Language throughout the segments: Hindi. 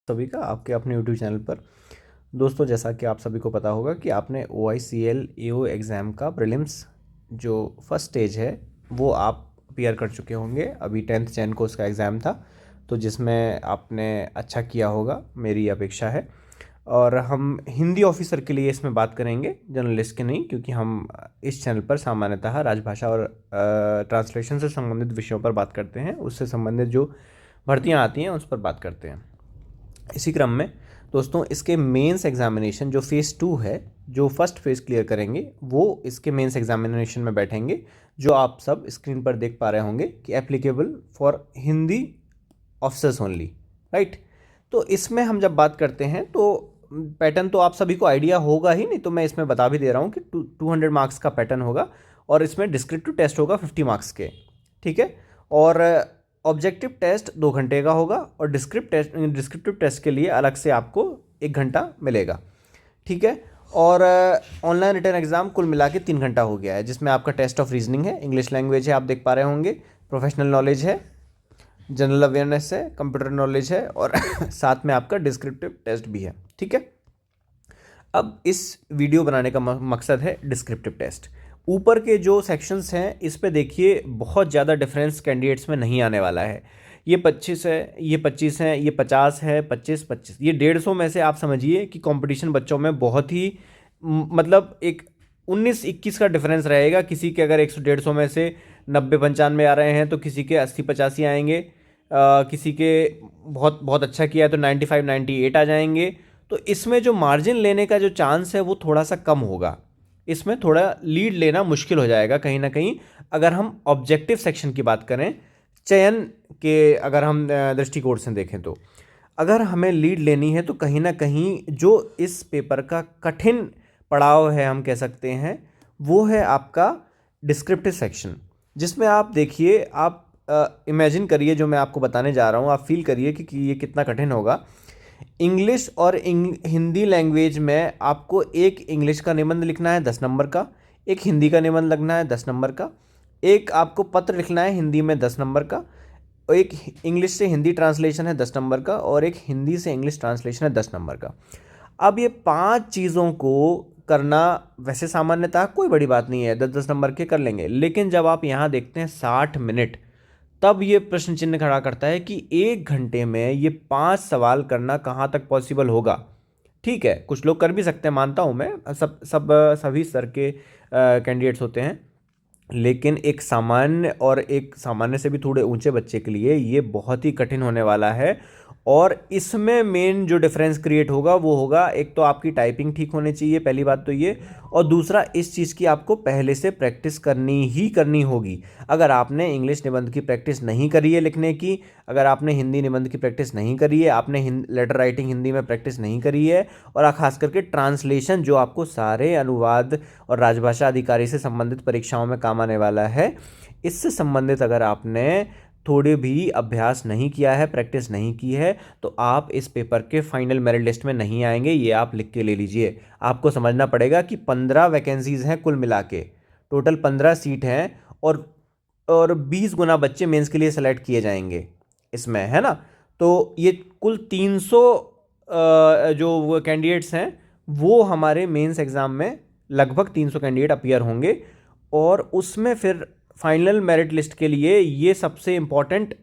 सभी का आपके अपने यूट्यूब चैनल पर। दोस्तों, जैसा कि आप सभी को पता होगा कि आपने OICL AO एग्ज़ाम का प्रीलिम्स जो फर्स्ट स्टेज है वो आप अपीयर कर चुके होंगे। अभी 10th जैन को उसका एग्ज़ाम था, तो जिसमें आपने अच्छा किया होगा, मेरी अपेक्षा है। और हम हिंदी ऑफिसर के लिए इसमें बात करेंगे, जर्नलिस्ट के नहीं, क्योंकि हम इस चैनल पर सामान्यतः राजभाषा और ट्रांसलेशन से संबंधित विषयों पर बात करते हैं। उससे संबंधित जो भर्तियाँ आती हैं उस पर बात करते हैं। इसी क्रम में दोस्तों, इसके मेंस एग्जामिनेशन जो फेज़ 2 है, जो फर्स्ट फेज़ क्लियर करेंगे वो इसके मेंस एग्जामिनेशन में बैठेंगे, जो आप सब स्क्रीन पर देख पा रहे होंगे कि applicable for Hindi officers only, right. तो इसमें हम जब बात करते हैं तो पैटर्न तो आप सभी को आइडिया होगा ही, नहीं तो मैं इसमें बता भी दे रहा हूँ कि 200 मार्क्स का पैटर्न होगा और इसमें डिस्क्रिप्टिव टेस्ट होगा 50 मार्क्स के, ठीक है। और ऑब्जेक्टिव टेस्ट 2 घंटे का होगा और डिस्क्रिप्टिव टेस्ट के लिए अलग से आपको 1 घंटा मिलेगा, ठीक है। और ऑनलाइन रिटर्न एग्जाम कुल मिला के 3 घंटा हो गया है, जिसमें आपका टेस्ट ऑफ रीजनिंग है, इंग्लिश लैंग्वेज है, आप देख पा रहे होंगे, प्रोफेशनल नॉलेज है, जनरल अवेयरनेस है, कंप्यूटर नॉलेज है और साथ में आपका डिस्क्रिप्टिव टेस्ट भी है, ठीक है। अब इस वीडियो बनाने का मकसद है डिस्क्रिप्टिव टेस्ट। ऊपर के जो सेक्शंस हैं इस पे देखिए बहुत ज़्यादा डिफरेंस कैंडिडेट्स में नहीं आने वाला है। ये 25 है, ये 25 है, ये 50 है, 25, ये 150 में से आप समझिए कि कंपटीशन बच्चों में बहुत ही मतलब एक 19-21 का डिफरेंस रहेगा। किसी के अगर 100-150 में से 90-95 आ रहे हैं तो किसी के 80-85 आएंगे, किसी के बहुत बहुत अच्छा किया है तो 95-98 आ जाएंगे। तो इसमें जो मार्जिन लेने का जो चांस है वो थोड़ा सा कम होगा, इसमें थोड़ा लीड लेना मुश्किल हो जाएगा कहीं ना कहीं। अगर हम ऑब्जेक्टिव सेक्शन की बात करें, चयन के अगर हम दृष्टिकोण से देखें, तो अगर हमें लीड लेनी है तो कहीं ना कहीं जो इस पेपर का कठिन पड़ाव है, हम कह सकते हैं, वो है आपका डिस्क्रिप्टिव सेक्शन, जिसमें आप देखिए, आप इमेजिन करिए जो मैं आपको बताने जा रहा हूँ, आप फील करिए कि ये कितना कठिन होगा। इंग्लिश और हिंदी लैंग्वेज में आपको एक इंग्लिश का निबंध लिखना है 10 नंबर का, एक हिंदी का निबंध लिखना है 10 नंबर का, एक आपको पत्र लिखना है हिंदी में 10 नंबर का, और एक इंग्लिश से हिंदी ट्रांसलेशन है 10 नंबर का, और एक हिंदी से इंग्लिश ट्रांसलेशन है 10 नंबर का। अब ये 5 चीज़ों को करना वैसे सामान्यतः कोई बड़ी बात नहीं है, 10-10 नंबर के कर लेंगे, लेकिन जब आप यहाँ देखते हैं 60 मिनट, तब ये प्रश्न चिन्ह खड़ा करता है कि 1 घंटे में ये 5 सवाल करना कहाँ तक पॉसिबल होगा। ठीक है, कुछ लोग कर भी सकते हैं, मानता हूँ मैं, सभी स्तर के कैंडिडेट्स होते हैं, लेकिन एक सामान्य और एक सामान्य से भी थोड़े ऊंचे बच्चे के लिए ये बहुत ही कठिन होने वाला है। और इसमें मेन जो डिफरेंस क्रिएट होगा वो होगा, एक तो आपकी टाइपिंग ठीक होनी चाहिए, पहली बात तो ये, और दूसरा इस चीज़ की आपको पहले से प्रैक्टिस करनी ही करनी होगी। अगर आपने इंग्लिश निबंध की प्रैक्टिस नहीं करी है लिखने की, अगर आपने हिंदी निबंध की प्रैक्टिस नहीं करी है, आपने लेटर राइटिंग हिंदी में प्रैक्टिस नहीं करी है, और खास करके ट्रांसलेशन जो आपको सारे अनुवाद और राजभाषा अधिकारी से संबंधित परीक्षाओं में काम आने वाला है, इससे संबंधित अगर आपने थोड़े भी अभ्यास नहीं किया है, प्रैक्टिस नहीं की है, तो आप इस पेपर के फाइनल मेरिट लिस्ट में नहीं आएंगे। ये आप लिख के ले लीजिए। आपको समझना पड़ेगा कि 15 वैकेंसीज़ हैं कुल मिला के, टोटल 15 सीट हैं, और 20 गुना बच्चे मेंस के लिए सेलेक्ट किए जाएंगे इसमें, है ना। तो ये कुल 300 जो कैंडिडेट्स हैं वो हमारे मेंस एग्ज़ाम में लगभग 300 कैंडिडेट अपीयर होंगे, और उसमें फिर फाइनल मेरिट लिस्ट के लिए ये सबसे इम्पॉर्टेंट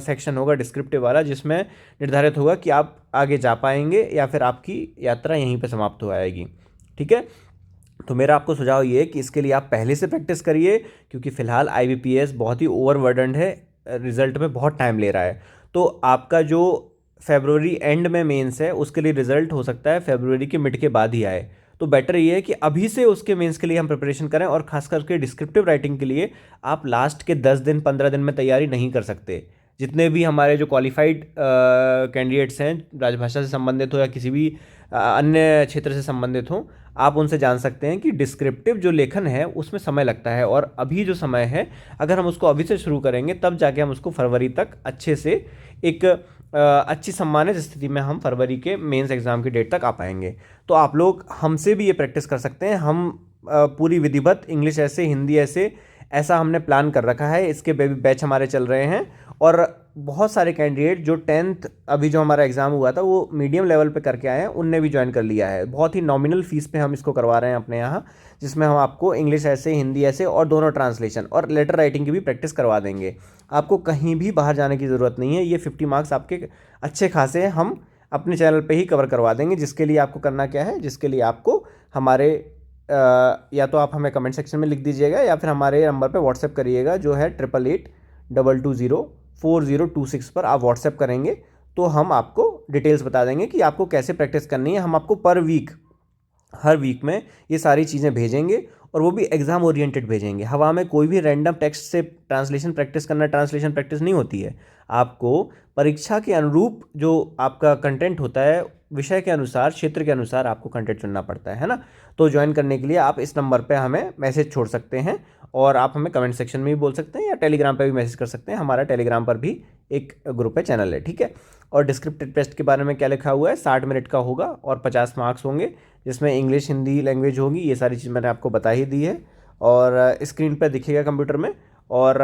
सेक्शन होगा डिस्क्रिप्टिव वाला, जिसमें निर्धारित होगा कि आप आगे जा पाएंगे या फिर आपकी यात्रा यहीं पर समाप्त हो आएगी, ठीक है। तो मेरा आपको सुझाव ये है कि इसके लिए आप पहले से प्रैक्टिस करिए, क्योंकि फ़िलहाल IBPS बहुत ही ओवरबर्डनड है, रिज़ल्ट में बहुत टाइम ले रहा है। तो आपका जो फरवरी एंड में मेंस है उसके लिए रिज़ल्ट हो सकता है फरवरी के मिड के बाद ही आए। तो बेटर ये है कि अभी से उसके मेंस के लिए हम प्रिपरेशन करें, और खास करके डिस्क्रिप्टिव राइटिंग के लिए आप लास्ट के 10 दिन 15 दिन में तैयारी नहीं कर सकते। जितने भी हमारे जो क्वालिफाइड कैंडिडेट्स हैं, राजभाषा से संबंधित हो या किसी भी अन्य क्षेत्र से संबंधित हो, आप उनसे जान सकते हैं कि डिस्क्रिप्टिव जो लेखन है उसमें समय लगता है, और अभी जो समय है अगर हम उसको अभी से शुरू करेंगे तब जाके हम उसको फरवरी तक अच्छे से एक अच्छी सम्मानित स्थिति में हम फरवरी के मेंस एग्ज़ाम की डेट तक आ पाएंगे। तो आप लोग हमसे भी ये प्रैक्टिस कर सकते हैं। हम पूरी विधिवत इंग्लिश ऐसे, हिंदी ऐसे, ऐसा हमने प्लान कर रखा है। इसके बैच हमारे चल रहे हैं, और बहुत सारे कैंडिडेट जो 10th अभी जो हमारा एग्ज़ाम हुआ था वो मीडियम लेवल पे करके आए हैं, उनने भी ज्वाइन कर लिया है। बहुत ही नॉमिनल फ़ीस पे हम इसको करवा रहे हैं अपने यहाँ, जिसमें हम आपको इंग्लिश ऐसे, हिंदी ऐसे और दोनों ट्रांसलेशन और लेटर राइटिंग की भी प्रैक्टिस करवा देंगे। आपको कहीं भी बाहर जाने की ज़रूरत नहीं है। ये 50 मार्क्स आपके अच्छे खासे हम अपने चैनल पे ही कवर करवा देंगे। जिसके लिए आपको करना क्या है, जिसके लिए आपको हमारे या तो आप हमें कमेंट सेक्शन में लिख दीजिएगा या फिर हमारे नंबर पे व्हाट्सएप करिएगा, जो है 8882204026 पर आप व्हाट्सएप करेंगे तो हम आपको डिटेल्स बता देंगे कि आपको कैसे प्रैक्टिस करनी है। हम आपको पर वीक, हर वीक में ये सारी चीज़ें भेजेंगे और वो भी एग्ज़ाम ओरिएंटेड भेजेंगे। हवा में कोई भी रैंडम टेक्स्ट से ट्रांसलेशन प्रैक्टिस करना ट्रांसलेशन प्रैक्टिस नहीं होती है। आपको परीक्षा के अनुरूप जो आपका कंटेंट होता है, विषय के अनुसार, क्षेत्र के अनुसार आपको कंटेंट चुनना पड़ता है ना। तो ज्वाइन करने के लिए आप इस नंबर पे हमें मैसेज छोड़ सकते हैं और आप हमें कमेंट सेक्शन में भी बोल सकते हैं या टेलीग्राम पे भी मैसेज कर सकते हैं। हमारा टेलीग्राम पर भी एक ग्रुप है, चैनल है, ठीक है। और डिस्क्रिप्टिव टेस्ट के बारे में क्या लिखा हुआ है, 60 मिनट का होगा और 50 मार्क्स होंगे, जिसमें इंग्लिश, हिंदी लैंग्वेज होगी। ये सारी चीज़ मैंने आपको बता ही दी है और स्क्रीन पर दिखेगा कंप्यूटर में, और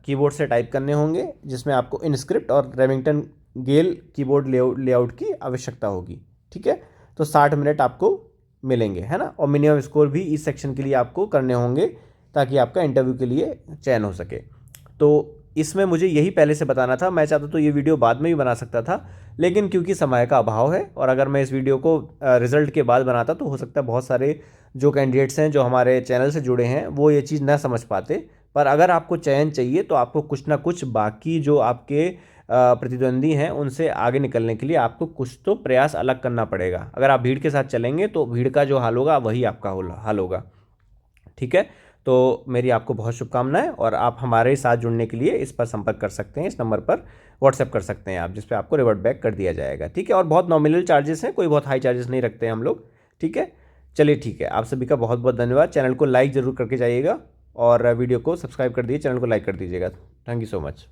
कीबोर्ड से टाइप करने होंगे, जिसमें आपको इनस्क्रिप्ट और रेमिंगटन गेल कीबोर्ड लेआउट की आवश्यकता होगी, ठीक है। तो 60 मिनट आपको मिलेंगे, है ना। और मिनिमम स्कोर भी इस सेक्शन के लिए आपको करने होंगे ताकि आपका इंटरव्यू के लिए चयन हो सके। तो इसमें मुझे यही पहले से बताना था। मैं चाहता तो ये वीडियो बाद में भी बना सकता था, लेकिन क्योंकि समय का अभाव है और अगर मैं इस वीडियो को रिज़ल्ट के बाद बनाता तो हो सकता है बहुत सारे जो कैंडिडेट्स हैं जो हमारे चैनल से जुड़े हैं वो ये चीज़ ना समझ पाते। पर अगर आपको चयन चाहिए तो आपको कुछ ना कुछ बाकी जो आपके प्रतिद्वंदी हैं उनसे आगे निकलने के लिए आपको कुछ तो प्रयास अलग करना पड़ेगा। अगर आप भीड़ के साथ चलेंगे तो भीड़ का जो हाल होगा वही आपका हाल होगा, ठीक है। तो मेरी आपको बहुत शुभकामनाएं और आप हमारे साथ जुड़ने के लिए इस पर संपर्क कर सकते हैं, इस नंबर पर व्हाट्सएप कर सकते हैं आप, जिस पे आपको रिवर्ट बैक कर दिया जाएगा, ठीक है। और बहुत नॉमिनल चार्जेस हैं, कोई बहुत हाई चार्जेस नहीं रखते हैं हम लोग, ठीक है। चलिए ठीक है, आप सभी का बहुत बहुत धन्यवाद। चैनल को लाइक ज़रूर करके जाइएगा और वीडियो को सब्सक्राइब कर दीजिए, चैनल को लाइक कर दीजिएगा। Thank you so much.